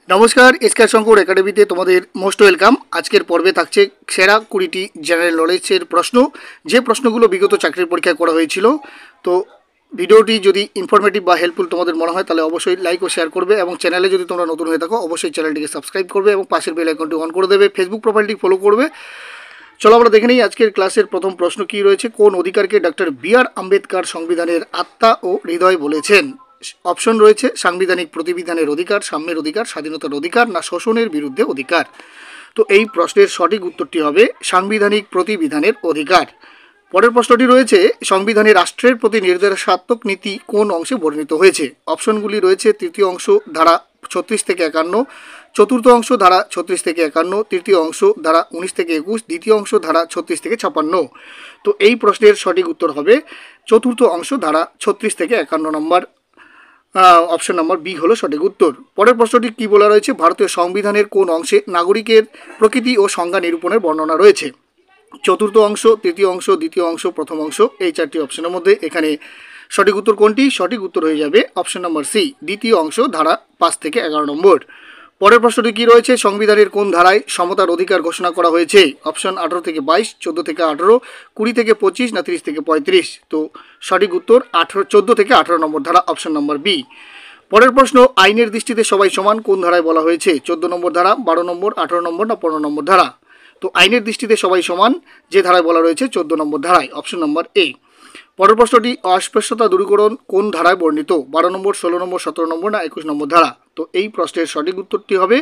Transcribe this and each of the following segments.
নমস্কার, এসকে শঙ্কর একাডেমিতে তোমাদের মোস্ট ওয়েলকাম। আজকের পর্বে থাকছে সেরা 20টি জেনারেল নলেজের প্রশ্ন, যে প্রশ্নগুলো বিগত চাকরির পরীক্ষায় করা হয়েছিল। তো ভিডিওটি যদি ইনফরমেটিভ বা হেল্পফুল তোমাদের মনে হয় তাহলে অবশ্যই লাইক ও শেয়ার করবে, এবং চ্যানেলে যদি তোমরা নতুন হয়ে থাকো অবশ্যই চ্যানেলটিকে সাবস্ক্রাইব করবে এবং পাশের বেল আইকনটি অন করে দেবে, ফেসবুক প্রোফাইলটি ফলো করবে। চলো আমরা দেখে নিই আজকের ক্লাসের প্রথম প্রশ্ন কী রয়েছে। কোন অধিকারকে ডক্টর বি.আর. আম্বেদকর সংবিধানের আত্মা ও হৃদয় বলেছেন? অপশন রয়েছে সাংবিধানিক প্রতিবিধানের অধিকার, সাম্যের অধিকার, স্বাধীনতার অধিকার, না শোষণের বিরুদ্ধে অধিকার। তো এই প্রশ্নের সঠিক উত্তরটি হবে সাংবিধানিক প্রতিবিধানের অধিকার। পরের প্রশ্নটি রয়েছে সংবিধানে রাষ্ট্রের প্রতি নির্দেশাত্মক নীতি কোন অংশে বর্ণিত হয়েছে? অপশনগুলি রয়েছে তৃতীয় অংশ ধারা 36 থেকে 51, চতুর্থ অংশ ধারা 36 থেকে 51, তৃতীয় অংশ ধারা 19 থেকে 21, দ্বিতীয় অংশ ধারা 36 থেকে 56। তো এই প্রশ্নের সঠিক উত্তর হবে চতুর্থ অংশ ধারা 36 থেকে 51 নম্বর। অপশন নম্বর বি হলো সঠিক উত্তর। পরের প্রশ্নটি কী বলা রয়েছে? ভারতীয় সংবিধানের কোন অংশে নাগরিকের প্রকৃতি ও সংজ্ঞা নিরূপণের বর্ণনা রয়েছে? চতুর্থ অংশ, তৃতীয় অংশ, দ্বিতীয় অংশ, প্রথম অংশ। এই চারটি অপশনের মধ্যে এখানে সঠিক উত্তর কোনটি? সঠিক উত্তর হয়ে যাবে অপশন নম্বর সি, দ্বিতীয় অংশ ধারা 5 থেকে 11 নম্বর। পরের প্রশ্নটি কী রয়েছে? সংবিধানের কোন ধারায় সমতার অধিকার ঘোষণা করা হয়েছে? অপশন 18 থেকে 22, 14 থেকে 18, 20 থেকে 25, না 30 থেকে 35। তো সঠিক উত্তর 14 থেকে 18 নম্বর ধারা, অপশন নম্বর বি। পরের প্রশ্ন, আইনের দৃষ্টিতে সবাই সমান কোন ধারায় বলা হয়েছে? 14 নম্বর ধারা, 12 নম্বর, 18 নম্বর, না 15 নম্বর ধারা? তো আইনের দৃষ্টিতে সবাই সমান যে ধারায় বলা রয়েছে 14 নম্বর ধারায়, অপশন নম্বর এ। পরের প্রশ্নটি, অস্পৃশ্যতা দূরীকরণ কোন ধারায় বর্ণিত? 12 নম্বর, 16 নম্বর, 17 নম্বর, না 21 নম্বর ধারা? তো এই প্রশ্নের সঠিক উত্তরটি হবে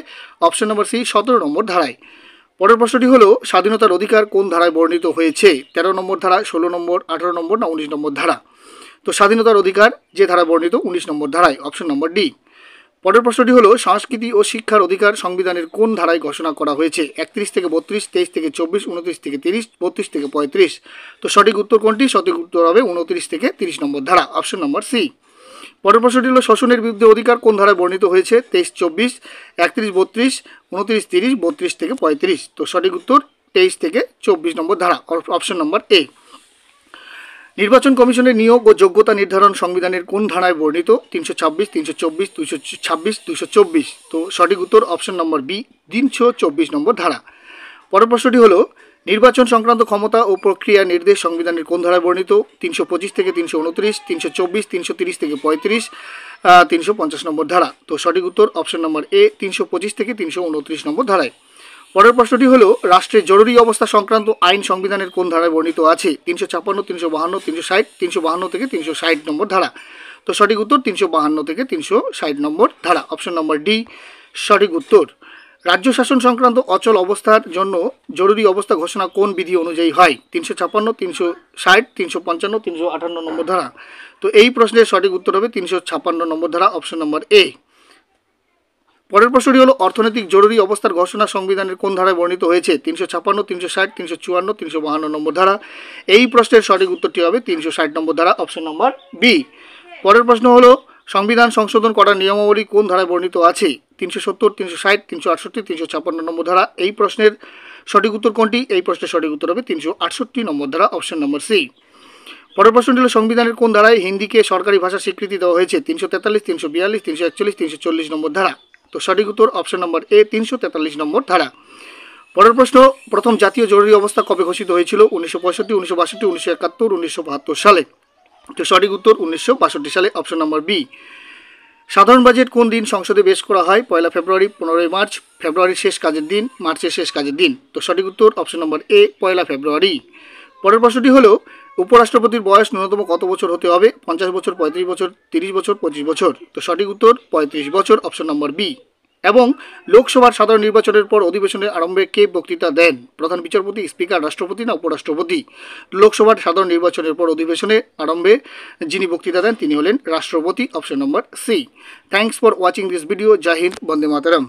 অপশন নম্বর সি, 17 নম্বর ধারায়। পরের প্রশ্নটি হলো স্বাধীনতার অধিকার কোন ধারায় বর্ণিত হয়েছে? 13 নম্বর ধারা, 16 নম্বর, 18 নম্বর, না 19 নম্বর ধারা? তো স্বাধীনতার অধিকার যে ধারায় বর্ণিত 19 নম্বর ধারায়, অপশন নম্বর ডি। পরের প্রশ্নটি হলো সংস্কৃতি ও শিক্ষার অধিকার সংবিধানের কোন ধারায় ঘোষণা করা হয়েছে? 31 থেকে 32, 23 থেকে 24, 29 থেকে 30, 32 থেকে 35। তো সঠিক উত্তর কোনটি? সঠিক উত্তর হবে 29 থেকে 30 নম্বর ধারা, অপশন নম্বর সি। পরের প্রশ্নটি হলো শোষণের বিরুদ্ধে অধিকার কোন ধারায় বর্ণিত হয়েছে? 23, 24, 31, 32, 29, 30, 32 থেকে 35। তো সঠিক উত্তর 23 থেকে 24 নম্বর ধারা, অপশন নম্বর এ। নির্বাচন কমিশনের নিয়োগ ও যোগ্যতা নির্ধারণ সংবিধানের কোন ধারায় বর্ণিত? 326, 324, 226, 224। তো সঠিক উত্তর অপশন নম্বর বি, 324 নম্বর ধারা। পরের প্রশ্নটি হলো নির্বাচন সংক্রান্ত ক্ষমতা ও প্রক্রিয়া নির্দেশ সংবিধানের কোন ধারায় বর্ণিত? 325 থেকে 329, 324, 330 থেকে 35, 350 নম্বর ধারা। তো সঠিক উত্তর অপশন নম্বর এ, 325 থেকে 329 নম্বর ধারায়। পরের প্রশ্নটি হলো রাষ্ট্রের জরুরি অবস্থা সংক্রান্ত আইন সংবিধানের কোন ধারায় বর্ণিত আছে? 356, 352, 360, 352 থেকে 360 নম্বর ধারা। তো সঠিক উত্তর 352 থেকে 360 নম্বর ধারা, অপশন নম্বর ডি সঠিক উত্তর। রাজ্য শাসন সংক্রান্ত অচল অবস্থার জন্য জরুরি অবস্থা ঘোষণা কোন বিধি অনুযায়ী হয়? 356, 360, 355, 358 নম্বর ধারা। তো এই প্রশ্নের সঠিক উত্তর হবে 356 নম্বর ধারা, অপশন নম্বর এ। পরের প্রশ্নটি হলো অর্থনৈতিক জরুরি অবস্থার ঘোষণা সংবিধানের কোন ধারায় বর্ণিত হয়েছে? 356, 360, 354, 352 নম্বর ধারা। এই প্রশ্নের সঠিক উত্তরটি হবে 360 নম্বর ধারা, অপশন নম্বর বি। পরের প্রশ্ন হলো সংবিধান সংশোধন করার নিয়মাবলী কোন ধারায় বর্ণিত আছে? 370, 360, 368, 356 নম্বর ধারা। এই প্রশ্নের সঠিক উত্তর কোনটি? এই প্রশ্নের সঠিক উত্তর হবে 368 নম্বর ধারা, অপশন নম্বর সি। পরের প্রশ্নটি হলো সংবিধানের কোন ধারায় হিন্দিকে সরকারি ভাষা স্বীকৃতি দেওয়া হয়েছে? 343, 342, 341, 340 নম্বর ধারা। তো সঠিক উত্তর অপশন নম্বর এ, 343 নম্বর ধারা। পরের প্রশ্ন, প্রথম জাতীয় জরুরি অবস্থা কবে ঘোষিত হয়েছিল? 1965, 1962, 1971, 1972 সালে। তো সঠিক উত্তর 1962 সালে, অপশন নম্বর বি। সাধারণ বাজেট কোন দিন সংসদে পেশ করা হয়? 1 ফেব্রুয়ারি, 15 মার্চ, ফেব্রুয়ারির শেষ কাজের দিন, মার্চের শেষ কাজের দিন। তো সঠিক উত্তর অপশন নম্বর এ, 1 ফেব্রুয়ারি। পরের প্রশ্নটি হলো উপরাষ্ট্রপতির বয়স ন্যূনতম কত বছর হতে হবে? 50 বছর, 35 বছর, 30 বছর, 25 বছর। তো সঠিক উত্তর 35 বছর, অপশন নম্বর বি। এবং লোকসভার সাধারণ নির্বাচনের পর অধিবেশনের আরম্ভে কে বক্তৃতা দেন? প্রধান বিচারপতি, স্পিকার, রাষ্ট্রপতি, না উপরাষ্ট্রপতি? লোকসভার সাধারণ নির্বাচনের পর অধিবেশনের আরম্ভে যিনি বক্তৃতা দেন তিনি হলেন রাষ্ট্রপতি, option number C. Thanks for watching this video. জয় হিন্দ, বন্দে মাতরম।